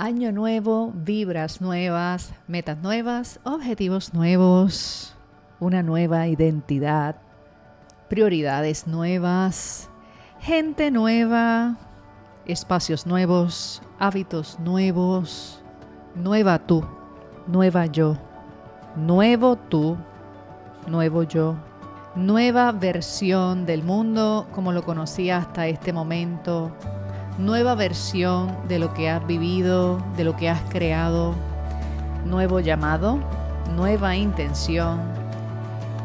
Año nuevo, vibras nuevas, metas nuevas, objetivos nuevos, una nueva identidad, prioridades nuevas, gente nueva, espacios nuevos, hábitos nuevos, nueva tú, nueva yo, nuevo tú, nuevo yo, nueva versión del mundo como lo conocía hasta este momento, nueva versión de lo que has vivido, de lo que has creado, nuevo llamado, nueva intención.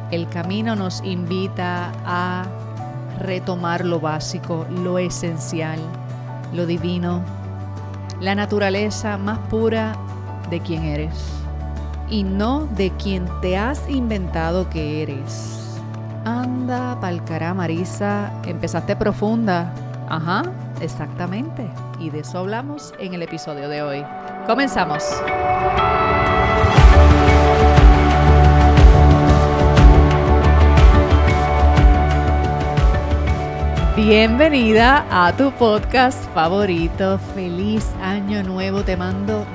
El camino nos invita a retomar lo básico, lo esencial, lo divino, la naturaleza más pura de quien eres y no de quien te has inventado que eres. Anda pa'l cará, Marisa, empezaste profunda. Ajá, exactamente. Y de eso hablamos en el episodio de hoy. Comenzamos. Bienvenida a tu podcast favorito. Feliz año nuevo. Te mando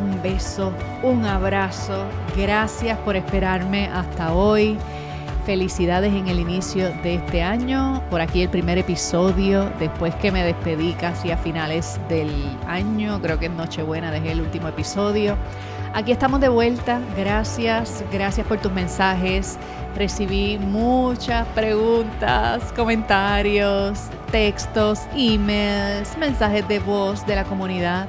un beso, un abrazo. Gracias por esperarme hasta hoy. Felicidades en el inicio de este año. Por aquí el primer episodio, después que me despedí casi a finales del año. Creo que en Nochebuena dejé el último episodio. Aquí estamos de vuelta. Gracias por tus mensajes. Recibí muchas preguntas, comentarios, textos, emails, mensajes de voz de la comunidad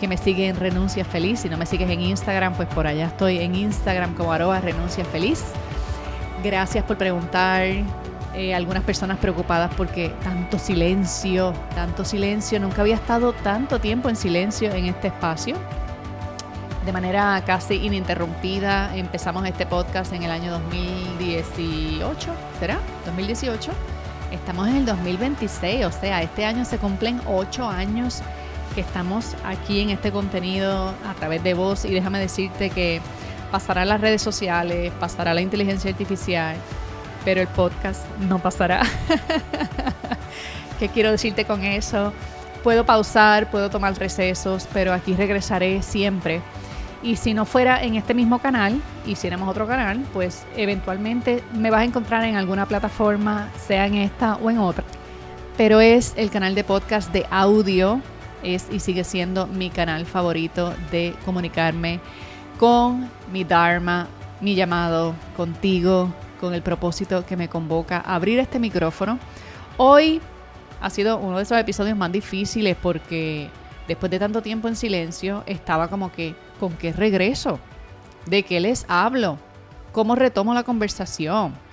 que me sigue en Renuncia Feliz. Si no me sigues en Instagram, pues por allá estoy en Instagram como @renunciafeliz. Gracias por preguntar. Algunas personas preocupadas porque tanto silencio. Nunca había estado tanto tiempo en silencio en este espacio. De manera casi ininterrumpida empezamos este podcast en el año 2018, ¿será? 2018. Estamos en el 2026, o sea, este año se cumplen 8 años que estamos aquí en este contenido a través de voz. Y déjame decirte que pasará las redes sociales, pasará la inteligencia artificial, pero el podcast no pasará. ¿Qué quiero decirte con eso? Puedo pausar, puedo tomar recesos, pero aquí regresaré siempre. Y si no fuera en este mismo canal, hiciéramos otro canal, pues eventualmente me vas a encontrar en alguna plataforma, sea en esta o en otra. Pero es el canal de podcast de audio, es y sigue siendo mi canal favorito de comunicarme con mi Dharma, mi llamado contigo, con el propósito que me convoca a abrir este micrófono. Hoy ha sido uno de esos episodios más difíciles porque después de tanto tiempo en silencio estaba como que, ¿con qué regreso? ¿De qué les hablo? ¿Cómo retomo la conversación?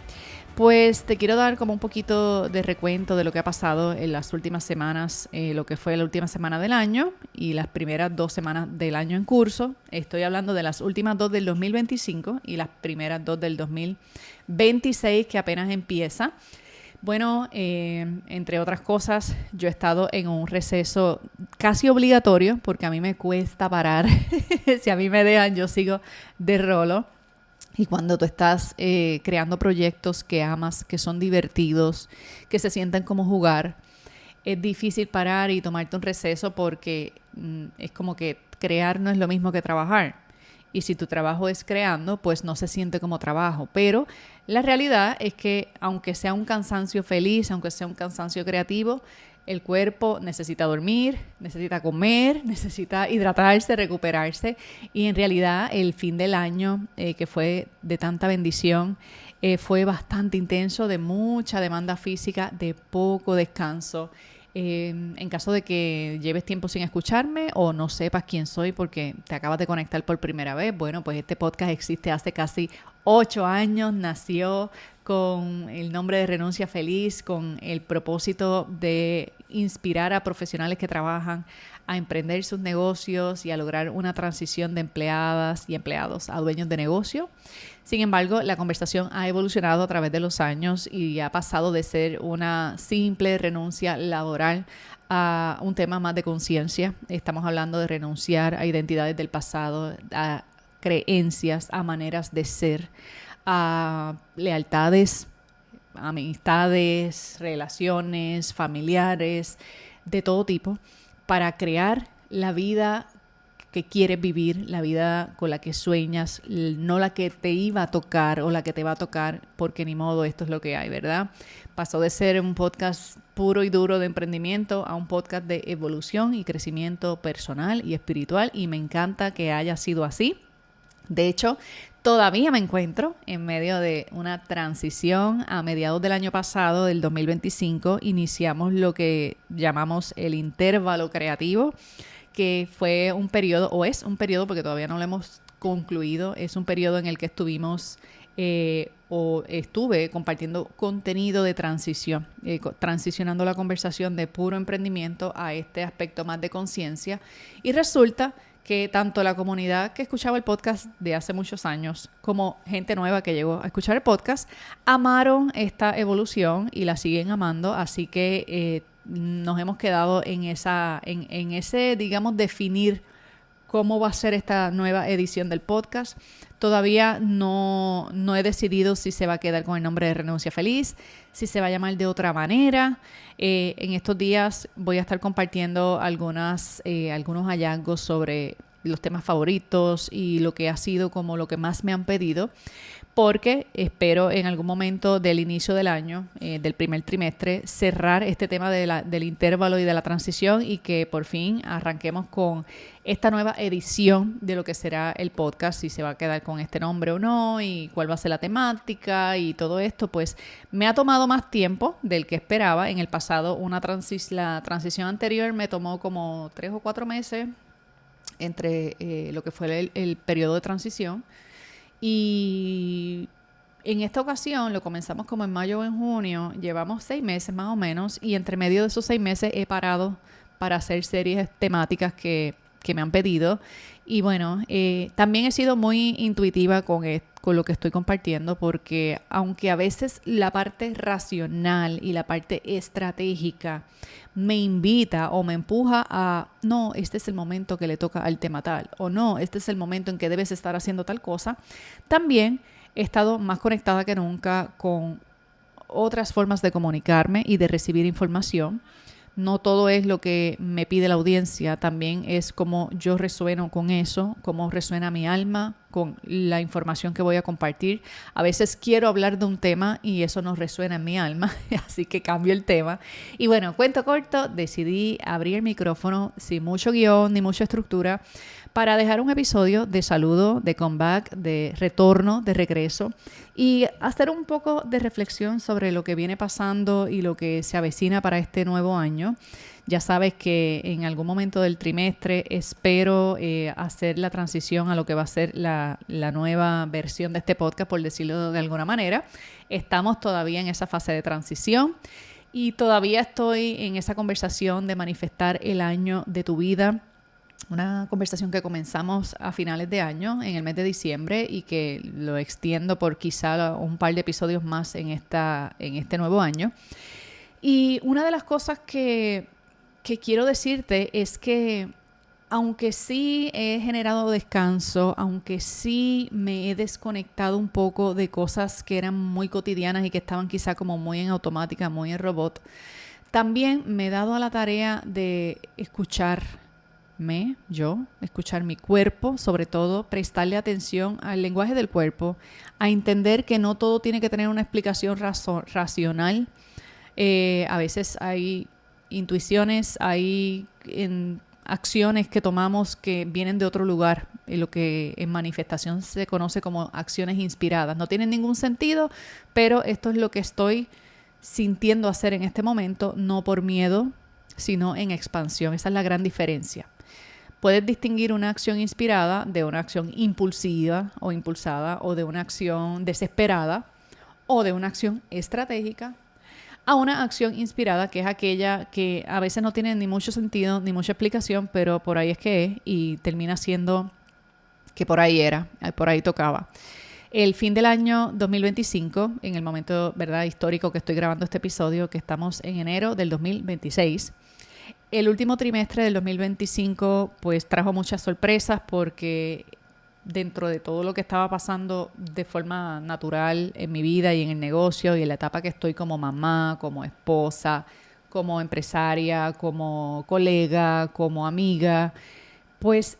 Pues te quiero dar como un poquito de recuento de lo que ha pasado en las últimas semanas, lo que fue la última semana del año y las primeras 2 semanas del año en curso. Estoy hablando de las últimas 2 del 2025 y las primeras 2 del 2026 que apenas empieza. Bueno, entre otras cosas, yo he estado en un receso casi obligatorio porque a mí me cuesta parar. Si a mí me dejan, yo sigo de rolo. Y cuando tú estás creando proyectos que amas, que son divertidos, que se sienten como jugar, es difícil parar y tomarte un receso porque es como que crear no es lo mismo que trabajar. Y si tu trabajo es creando, pues no se siente como trabajo. Pero la realidad es que aunque sea un cansancio feliz, aunque sea un cansancio creativo, el cuerpo necesita dormir, necesita comer, necesita hidratarse, recuperarse. Y en realidad el fin del año, que fue de tanta bendición, fue bastante intenso, de mucha demanda física, de poco descanso. En caso de que lleves tiempo sin escucharme o no sepas quién soy porque te acabas de conectar por primera vez, bueno, pues este podcast existe hace casi 8 años, nació con el nombre de Renuncia Feliz, con el propósito de inspirar a profesionales que trabajan a emprender sus negocios y a lograr una transición de empleadas y empleados a dueños de negocio. Sin embargo, la conversación ha evolucionado a través de los años y ha pasado de ser una simple renuncia laboral a un tema más de conciencia. Estamos hablando de renunciar a identidades del pasado, a creencias, a maneras de ser, a lealtades, amistades, relaciones familiares, de todo tipo, para crear la vida que quieres vivir, la vida con la que sueñas, no la que te iba a tocar o la que te va a tocar, porque ni modo, esto es lo que hay, ¿verdad? Pasó de ser un podcast puro y duro de emprendimiento a un podcast de evolución y crecimiento personal y espiritual, y me encanta que haya sido así. De hecho, todavía me encuentro en medio de una transición. A mediados del año pasado, del 2025, iniciamos lo que llamamos el intervalo creativo, que fue un periodo, o es un periodo porque todavía no lo hemos concluido, es un periodo en el que estuve compartiendo contenido de transición, transicionando la conversación de puro emprendimiento a este aspecto más de conciencia. Y resulta que tanto la comunidad que escuchaba el podcast de hace muchos años como gente nueva que llegó a escuchar el podcast amaron esta evolución y la siguen amando, así que nos hemos quedado en ese, digamos, definir cómo va a ser esta nueva edición del podcast. Todavía no he decidido si se va a quedar con el nombre de Renuncia Feliz, si se va a llamar de otra manera. En estos días voy a estar compartiendo algunos hallazgos sobre los temas favoritos y lo que ha sido como lo que más me han pedido, porque espero en algún momento del inicio del año, del primer trimestre, cerrar este tema del intervalo y de la transición y que por fin arranquemos con esta nueva edición de lo que será el podcast, si se va a quedar con este nombre o no y cuál va a ser la temática y todo esto. Pues me ha tomado más tiempo del que esperaba. En el pasado la transición anterior me tomó como 3 o 4 meses entre lo que fue el periodo de transición. Y en esta ocasión lo comenzamos como en mayo o en junio, llevamos 6 meses más o menos, y entre medio de esos 6 meses he parado para hacer series temáticas que me han pedido. Y bueno, también he sido muy intuitiva con lo que estoy compartiendo, porque aunque a veces la parte racional y la parte estratégica me invita o me empuja a, no, este es el momento que le toca al tema tal, o no, este es el momento en que debes estar haciendo tal cosa, también he estado más conectada que nunca con otras formas de comunicarme y de recibir información. No todo es lo que me pide la audiencia, también es cómo yo resueno con eso, cómo resuena mi alma con la información que voy a compartir. A veces quiero hablar de un tema y eso no resuena en mi alma, así que cambio el tema. Y bueno, cuento corto, decidí abrir el micrófono sin mucho guión ni mucha estructura para dejar un episodio de saludo, de comeback, de retorno, de regreso y hacer un poco de reflexión sobre lo que viene pasando y lo que se avecina para este nuevo año. Ya sabes que en algún momento del trimestre espero hacer la transición a lo que va a ser la nueva versión de este podcast, por decirlo de alguna manera. Estamos todavía en esa fase de transición y todavía estoy en esa conversación de manifestar el año de tu vida. Una conversación que comenzamos a finales de año, en el mes de diciembre, y que lo extiendo por quizá un par de episodios más en este nuevo año. Y una de las cosas que quiero decirte es que aunque sí he generado descanso, aunque sí me he desconectado un poco de cosas que eran muy cotidianas y que estaban quizá como muy en automática, muy en robot, también me he dado a la tarea de escuchar mi cuerpo, sobre todo prestarle atención al lenguaje del cuerpo, a entender que no todo tiene que tener una explicación racional. A veces hay intuiciones, hay acciones que tomamos que vienen de otro lugar, lo que en manifestación se conoce como acciones inspiradas. No tienen ningún sentido, pero esto es lo que estoy sintiendo hacer en este momento, no por miedo, sino en expansión. Esa es la gran diferencia. Puedes distinguir una acción inspirada de una acción impulsiva o impulsada, o de una acción desesperada, o de una acción estratégica, a una acción inspirada, que es aquella que a veces no tiene ni mucho sentido ni mucha explicación, pero por ahí es que es y termina siendo que por ahí era, por ahí tocaba. El fin del año 2025, en el momento, ¿verdad?, histórico que estoy grabando este episodio, que estamos en enero del 2026, el último trimestre del 2025 pues trajo muchas sorpresas, porque dentro de todo lo que estaba pasando de forma natural en mi vida y en el negocio y en la etapa que estoy como mamá, como esposa, como empresaria, como colega, como amiga, pues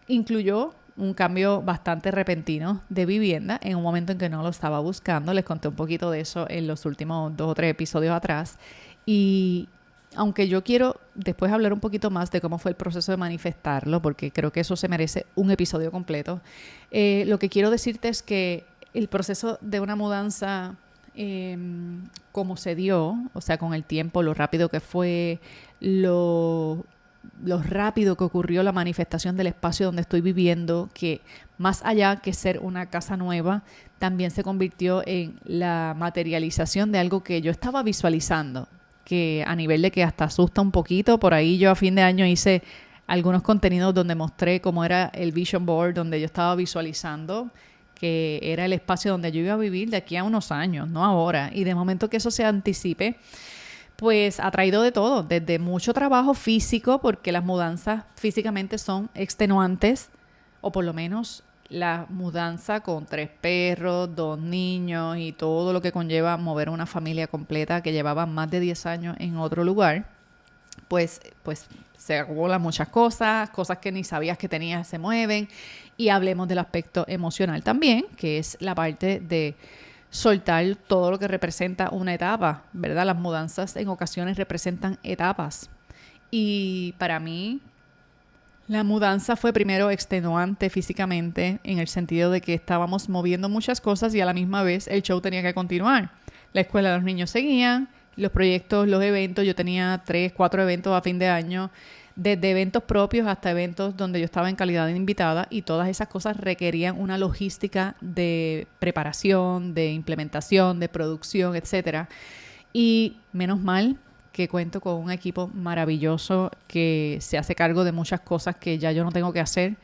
incluyó un cambio bastante repentino de vivienda en un momento en que no lo estaba buscando. Les conté un poquito de eso en los últimos 2 o 3 episodios atrás. Y aunque yo quiero después hablar un poquito más de cómo fue el proceso de manifestarlo, porque creo que eso se merece un episodio completo, lo que quiero decirte es que el proceso de una mudanza, como se dio, o sea, con el tiempo, lo rápido que fue, lo rápido que ocurrió la manifestación del espacio donde estoy viviendo, que más allá que ser una casa nueva, también se convirtió en la materialización de algo que yo estaba visualizando, que a nivel de que hasta asusta un poquito. Por ahí yo a fin de año hice algunos contenidos donde mostré cómo era el vision board, donde yo estaba visualizando que era el espacio donde yo iba a vivir de aquí a unos años, no ahora. Y de momento que eso se anticipe, pues ha traído de todo, desde mucho trabajo físico, porque las mudanzas físicamente son extenuantes, o por lo menos la mudanza con 3 perros, 2 niños y todo lo que conlleva mover una familia completa que llevaba más de 10 años en otro lugar, pues se acumulan muchas cosas que ni sabías que tenías se mueven. Y hablemos del aspecto emocional también, que es la parte de soltar todo lo que representa una etapa, ¿verdad? Las mudanzas en ocasiones representan etapas. Y para mí, la mudanza fue primero extenuante físicamente, en el sentido de que estábamos moviendo muchas cosas y a la misma vez el show tenía que continuar. La escuela de los niños seguían, los proyectos, los eventos, yo tenía 3, 4 eventos a fin de año, desde eventos propios hasta eventos donde yo estaba en calidad de invitada, y todas esas cosas requerían una logística de preparación, de implementación, de producción, etcétera. Y menos mal que cuento con un equipo maravilloso que se hace cargo de muchas cosas que ya yo no tengo que hacer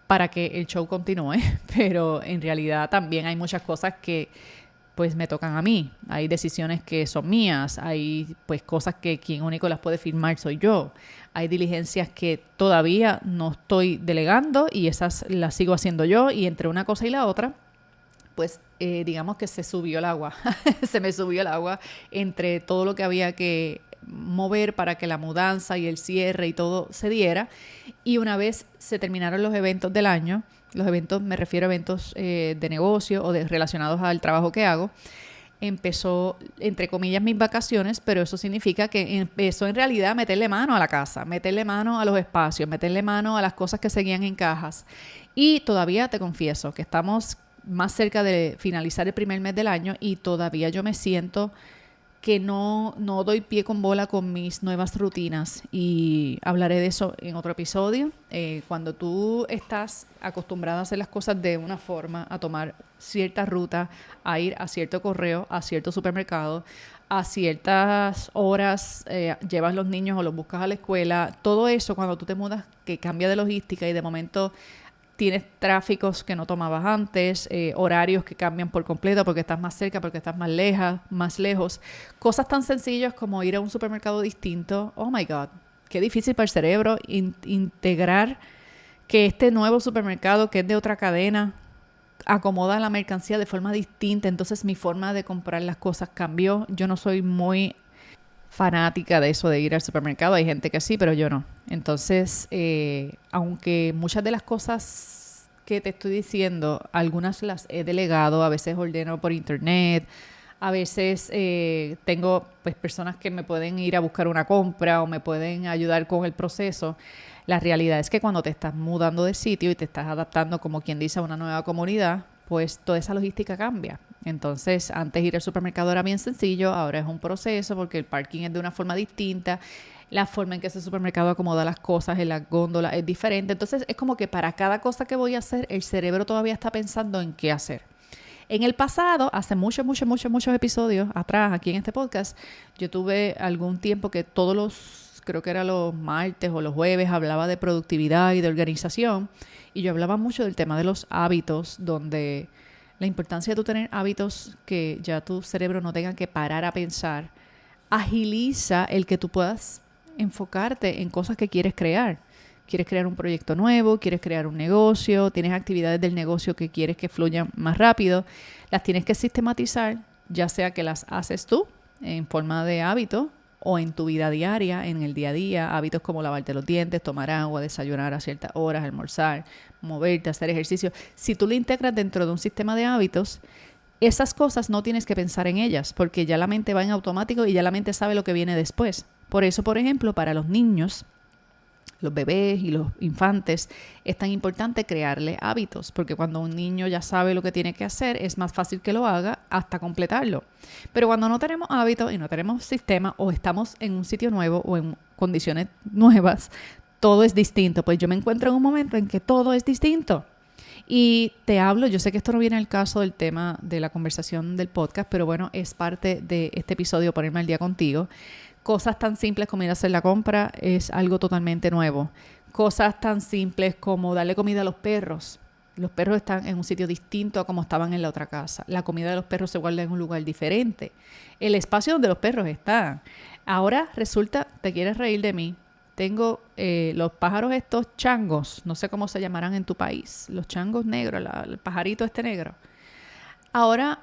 para que el show continúe, pero en realidad también hay muchas cosas que pues me tocan a mí. Hay decisiones que son mías, hay pues cosas que quien único las puede firmar soy yo. Hay diligencias que todavía no estoy delegando y esas las sigo haciendo yo, y entre una cosa y la otra, pues digamos que se subió el agua. Se me subió el agua entre todo lo que había que mover para que la mudanza y el cierre y todo se diera. Y una vez se terminaron los eventos del año, los eventos, me refiero a eventos de negocio o relacionados al trabajo que hago, empezó, entre comillas, mis vacaciones, pero eso significa que empezó en realidad a meterle mano a la casa, meterle mano a los espacios, meterle mano a las cosas que seguían en cajas. Y todavía te confieso que estamos más cerca de finalizar el primer mes del año y todavía yo me siento que no doy pie con bola con mis nuevas rutinas, y hablaré de eso en otro episodio. Cuando tú estás acostumbrado a hacer las cosas de una forma, a tomar cierta ruta, a ir a cierto correo, a cierto supermercado, a ciertas horas, llevas los niños o los buscas a la escuela, todo eso cuando tú te mudas, que cambia de logística y de momento tienes tráficos que no tomabas antes, horarios que cambian por completo porque estás más cerca, porque estás más lejos. Cosas tan sencillas como ir a un supermercado distinto. Oh my God, qué difícil para el cerebro integrar que este nuevo supermercado, que es de otra cadena, acomoda la mercancía de forma distinta. Entonces mi forma de comprar las cosas cambió. Yo no soy muy fanática de eso de ir al supermercado. Hay gente que sí, pero yo no. Entonces, aunque muchas de las cosas que te estoy diciendo, algunas las he delegado, a veces ordeno por internet, a veces tengo pues personas que me pueden ir a buscar una compra o me pueden ayudar con el proceso. La realidad es que cuando te estás mudando de sitio y te estás adaptando, como quien dice, a una nueva comunidad, pues toda esa logística cambia. Entonces, antes ir al supermercado era bien sencillo, ahora es un proceso porque el parking es de una forma distinta, la forma en que ese supermercado acomoda las cosas en las góndolas es diferente. Entonces, es como que para cada cosa que voy a hacer, el cerebro todavía está pensando en qué hacer. En el pasado, hace muchos episodios atrás, aquí en este podcast, yo tuve algún tiempo que creo que era los martes o los jueves, hablaba de productividad y de organización. Y yo hablaba mucho del tema de los hábitos, donde la importancia de tú tener hábitos que ya tu cerebro no tenga que parar a pensar, agiliza el que tú puedas enfocarte en cosas que quieres crear. Quieres crear un proyecto nuevo, quieres crear un negocio, tienes actividades del negocio que quieres que fluyan más rápido, las tienes que sistematizar, ya sea que las haces tú en forma de hábito o en tu vida diaria, en el día a día, hábitos como lavarte los dientes, tomar agua, desayunar a ciertas horas, almorzar, moverte, hacer ejercicio. Si tú lo integras dentro de un sistema de hábitos, esas cosas no tienes que pensar en ellas, porque ya la mente va en automático y ya la mente sabe lo que viene después. Por eso, por ejemplo, para los niños, los bebés y los infantes, es tan importante crearle hábitos, porque cuando un niño ya sabe lo que tiene que hacer, es más fácil que lo haga hasta completarlo. Pero cuando no tenemos hábitos y no tenemos sistema, o estamos en un sitio nuevo o en condiciones nuevas, todo es distinto. Pues yo me encuentro en un momento en que todo es distinto. Y te hablo, yo sé que esto no viene al caso del tema de la conversación del podcast, pero bueno, es parte de este episodio, ponerme al día contigo. Cosas tan simples como ir a hacer la compra es algo totalmente nuevo. Cosas tan simples como darle comida a los perros. Los perros están en un sitio distinto a como estaban en la otra casa. La comida de los perros se guarda en un lugar diferente. El espacio donde los perros están. Ahora resulta, te quieres reír de mí, tengo los pájaros estos changos, no sé cómo se llamarán en tu país, los changos negros, el pajarito este negro. Ahora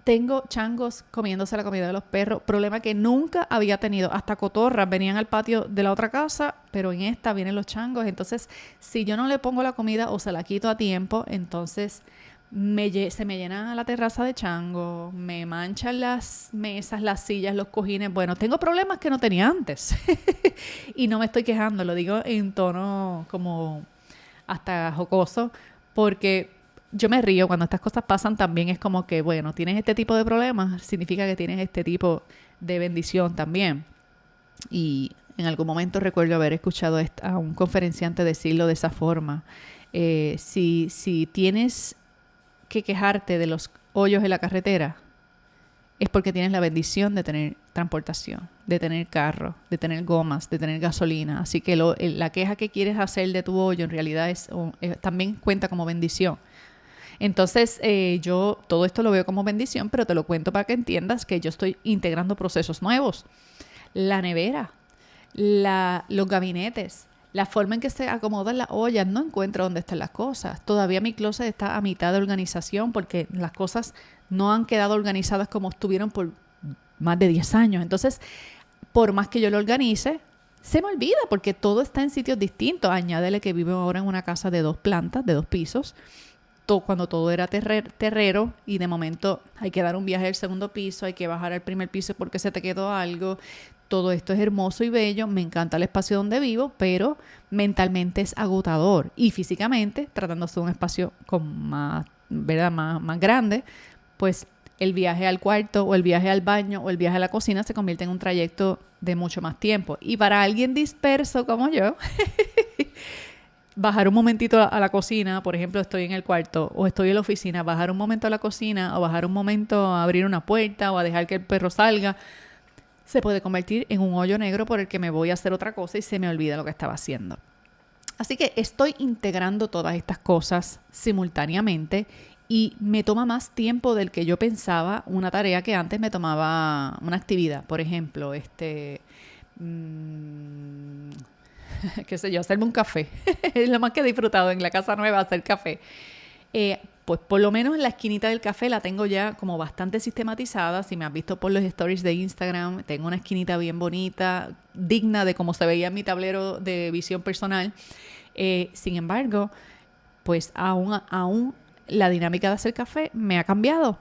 tengo changos comiéndose la comida de los perros, problema que nunca había tenido. Hasta cotorras venían al patio de la otra casa, pero en esta vienen los changos. Entonces, si yo no le pongo la comida o se la quito a tiempo, entonces se me llena la terraza de chango, me manchan las mesas, las sillas, los cojines. Bueno, tengo problemas que no tenía antes. Y no me estoy quejando, lo digo en tono como hasta jocoso, porque yo me río cuando estas cosas pasan. También es como que, bueno, tienes este tipo de problemas, significa que tienes este tipo de bendición también. Y en algún momento recuerdo haber escuchado a un conferenciante decirlo de esa forma. Si tienes que quejarte de los hoyos en la carretera, es porque tienes la bendición de tener transportación, de tener carro, de tener gomas, de tener gasolina. Así que la queja que quieres hacer de tu hoyo en realidad también cuenta como bendición. Entonces, yo todo esto lo veo como bendición, pero te lo cuento para que entiendas que yo estoy integrando procesos nuevos. La nevera, los gabinetes, la forma en que se acomodan las ollas, no encuentro dónde están las cosas. Todavía mi closet está a mitad de organización porque las cosas no han quedado organizadas como estuvieron por más de 10 años. Entonces, por más que yo lo organice, se me olvida porque todo está en sitios distintos. Añádele que vivo ahora en una casa de 2 plantas, de 2 pisos. Cuando todo era terrero y de momento hay que dar un viaje al segundo piso, hay que bajar al primer piso porque se te quedó algo. Todo esto es hermoso y bello, me encanta el espacio donde vivo, pero mentalmente es agotador. Y físicamente, tratándose de un espacio con más, ¿verdad? Más grande, pues el viaje al cuarto o el viaje al baño o el viaje a la cocina se convierte en un trayecto de mucho más tiempo. Y para alguien disperso como yo, bajar un momentito a la cocina, por ejemplo, estoy en el cuarto o estoy en la oficina, bajar un momento a la cocina o bajar un momento a abrir una puerta o a dejar que el perro salga, se puede convertir en un hoyo negro por el que me voy a hacer otra cosa y se me olvida lo que estaba haciendo. Así que estoy integrando todas estas cosas simultáneamente y me toma más tiempo del que yo pensaba una tarea que antes me tomaba una actividad. Por ejemplo, qué sé yo, hacerme un café. Es lo más que he disfrutado en la casa nueva, hacer café. Pues por lo menos la esquinita del café la tengo ya como bastante sistematizada. Si me has visto por los stories de Instagram, tengo una esquinita bien bonita, digna de cómo se veía en mi tablero de visión personal. Sin embargo, pues aún la dinámica de hacer café me ha cambiado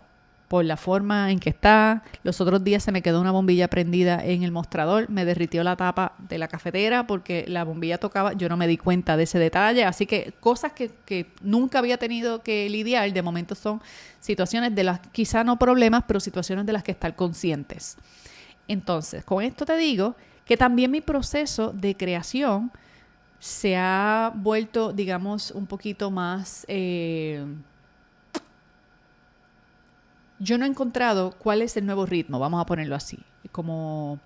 por la forma en que está. Los otros días se me quedó una bombilla prendida en el mostrador, me derritió la tapa de la cafetera porque la bombilla tocaba, yo no me di cuenta de ese detalle, así que cosas que nunca había tenido que lidiar, de momento son situaciones de las, quizá no problemas, pero situaciones de las que estar conscientes. Entonces, con esto te digo que también mi proceso de creación se ha vuelto, digamos, un poquito más... Yo no he encontrado cuál es el nuevo ritmo, vamos a ponerlo así. Como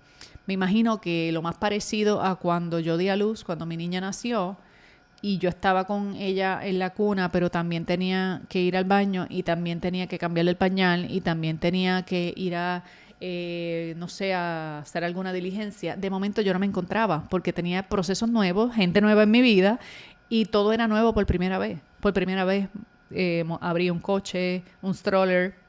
me imagino que lo más parecido a cuando yo di a luz, cuando mi niña nació, y yo estaba con ella en la cuna, pero también tenía que ir al baño y también tenía que cambiarle el pañal y también tenía que ir a, no sé, a hacer alguna diligencia. De momento yo no me encontraba porque tenía procesos nuevos, gente nueva en mi vida y todo era nuevo por primera vez. Por primera vez abrí un coche, un stroller.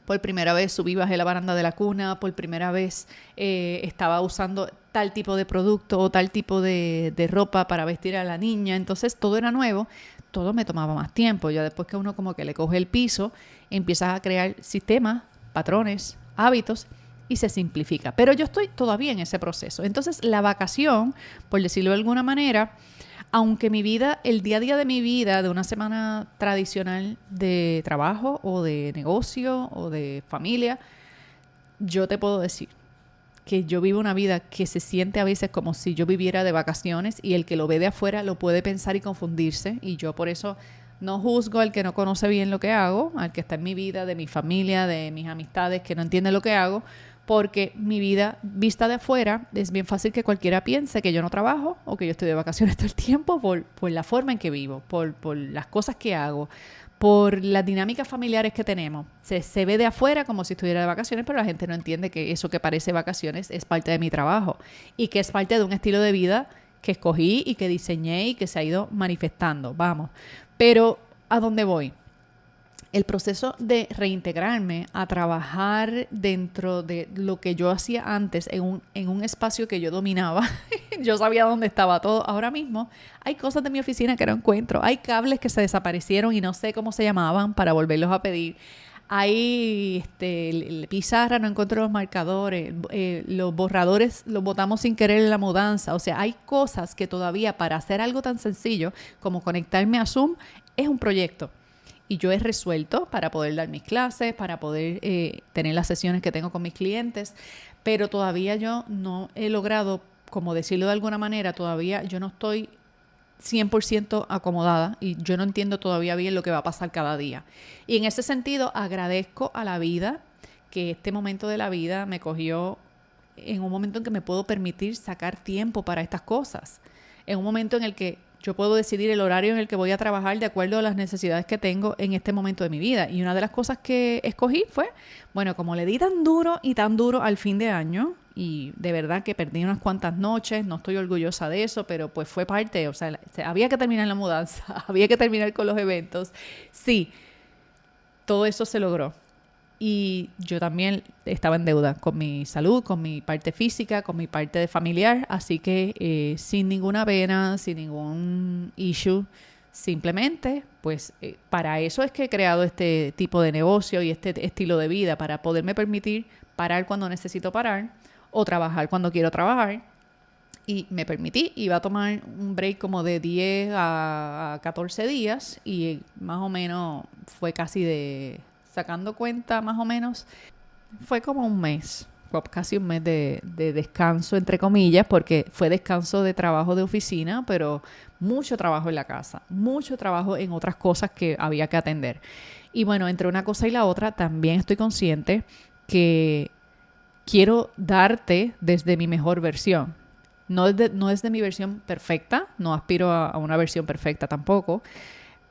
Por primera vez subí, bajé la baranda de la cuna, por primera vez estaba usando tal tipo de producto o tal tipo de ropa para vestir a la niña. Entonces todo era nuevo, todo me tomaba más tiempo. Ya después que uno como que le coge el piso, empiezas a crear sistemas, patrones, hábitos y se simplifica. Pero yo estoy todavía en ese proceso. Entonces la vacación, por decirlo de alguna manera, aunque mi vida, el día a día de mi vida, de una semana tradicional de trabajo o de negocio o de familia, yo te puedo decir que yo vivo una vida que se siente a veces como si yo viviera de vacaciones, y el que lo ve de afuera lo puede pensar y confundirse, y yo por eso no juzgo al que no conoce bien lo que hago, al que está en mi vida, de mi familia, de mis amistades, que no entiende lo que hago, porque mi vida vista de afuera es bien fácil que cualquiera piense que yo no trabajo o que yo estoy de vacaciones todo el tiempo por la forma en que vivo, por las cosas que hago, por las dinámicas familiares que tenemos. Se ve de afuera como si estuviera de vacaciones, pero la gente no entiende que eso que parece vacaciones es parte de mi trabajo y que es parte de un estilo de vida que escogí y que diseñé y que se ha ido manifestando. Vamos. Pero, ¿a dónde voy? El proceso de reintegrarme a trabajar dentro de lo que yo hacía antes en un espacio que yo dominaba. Yo sabía dónde estaba todo. Ahora mismo hay cosas de mi oficina que no encuentro. Hay cables que se desaparecieron y no sé cómo se llamaban para volverlos a pedir. Hay pizarra, no encuentro los marcadores. Los borradores los botamos sin querer en la mudanza. O sea, hay cosas que todavía para hacer algo tan sencillo como conectarme a Zoom es un proyecto. Y yo he resuelto para poder dar mis clases, para poder tener las sesiones que tengo con mis clientes, pero todavía yo no he logrado, como decirlo de alguna manera, todavía yo no estoy 100% acomodada y yo no entiendo todavía bien lo que va a pasar cada día. Y en ese sentido agradezco a la vida que este momento de la vida me cogió en un momento en que me puedo permitir sacar tiempo para estas cosas, en un momento en el que yo puedo decidir el horario en el que voy a trabajar de acuerdo a las necesidades que tengo en este momento de mi vida. Y una de las cosas que escogí fue, bueno, como le di tan duro y tan duro al fin de año, y de verdad que perdí unas cuantas noches, no estoy orgullosa de eso, pero pues fue parte, o sea, había que terminar la mudanza, había que terminar con los eventos. Sí, todo eso se logró. Y yo también estaba en deuda con mi salud, con mi parte física, con mi parte de familiar. Así que sin ninguna pena, sin ningún issue, simplemente, pues para eso es que he creado este tipo de negocio y este estilo de vida, para poderme permitir parar cuando necesito parar o trabajar cuando quiero trabajar. Y me permití, iba a tomar un break como de 10 a 14 días y más o menos fue casi de... Sacando cuenta más o menos, fue como un mes, casi un mes de descanso, entre comillas, porque fue descanso de trabajo de oficina, pero mucho trabajo en la casa, mucho trabajo en otras cosas que había que atender. Y bueno, entre una cosa y la otra, también estoy consciente que quiero darte desde mi mejor versión. No es de mi versión perfecta, no aspiro a una versión perfecta tampoco,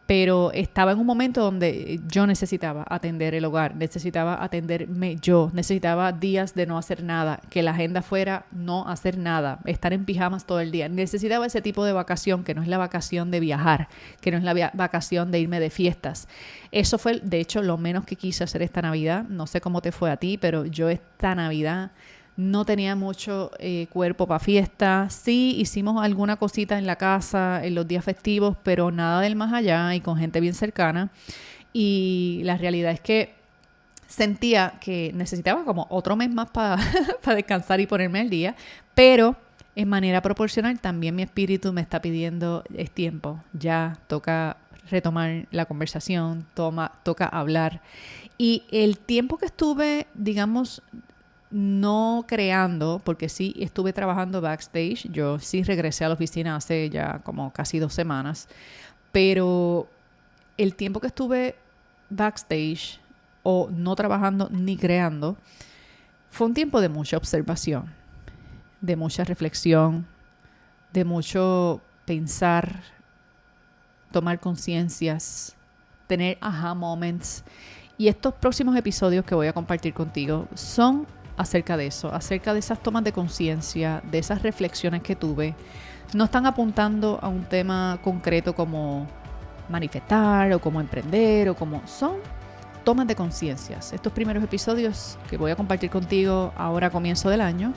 pero estaba en un momento donde yo necesitaba atender el hogar, necesitaba atenderme yo, necesitaba días de no hacer nada, que la agenda fuera no hacer nada, estar en pijamas todo el día. Necesitaba ese tipo de vacación, que no es la vacación de viajar, que no es la vacación de irme de fiestas. Eso fue, de hecho, lo menos que quise hacer esta Navidad. No sé cómo te fue a ti, pero yo esta Navidad no tenía mucho cuerpo para fiesta. Sí, hicimos alguna cosita en la casa en los días festivos, pero nada del más allá y con gente bien cercana. Y la realidad es que sentía que necesitaba como otro mes más para descansar y ponerme al día, pero en manera proporcional también mi espíritu me está pidiendo es tiempo. Ya toca retomar la conversación, toca hablar. Y el tiempo que estuve, digamos, no creando, porque sí estuve trabajando backstage. Yo sí regresé a la oficina hace ya como casi 2 semanas, pero el tiempo que estuve backstage o no trabajando ni creando fue un tiempo de mucha observación, de mucha reflexión, de mucho pensar, tomar conciencias, tener aha moments. Y estos próximos episodios que voy a compartir contigo son acerca de eso, acerca de esas tomas de conciencia, de esas reflexiones que tuve. No están apuntando a un tema concreto como manifestar o como emprender o como... Son tomas de conciencias. Estos primeros episodios que voy a compartir contigo ahora a comienzo del año,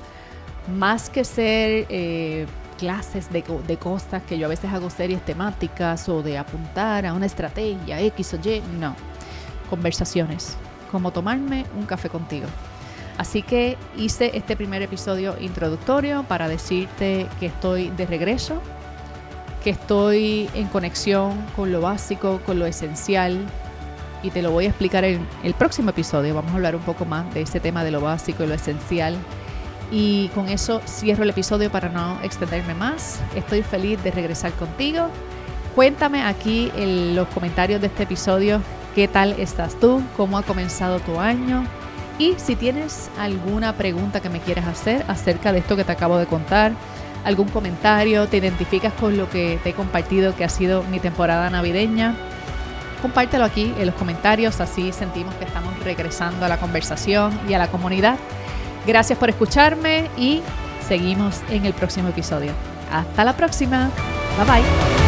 más que ser clases de cosas que yo a veces hago series temáticas o de apuntar a una estrategia X o Y, no. Conversaciones, como tomarme un café contigo. Así que hice este primer episodio introductorio para decirte que estoy de regreso, que estoy en conexión con lo básico, con lo esencial, y te lo voy a explicar en el próximo episodio. Vamos a hablar un poco más de ese tema de lo básico y lo esencial. Y con eso cierro el episodio para no extenderme más. Estoy feliz de regresar contigo. Cuéntame aquí en los comentarios de este episodio qué tal estás tú, cómo ha comenzado tu año y si tienes alguna pregunta que me quieras hacer acerca de esto que te acabo de contar, algún comentario, te identificas con lo que te he compartido que ha sido mi temporada navideña, compártelo aquí en los comentarios, así sentimos que estamos regresando a la conversación y a la comunidad. Gracias por escucharme y seguimos en el próximo episodio. Hasta la próxima. Bye bye.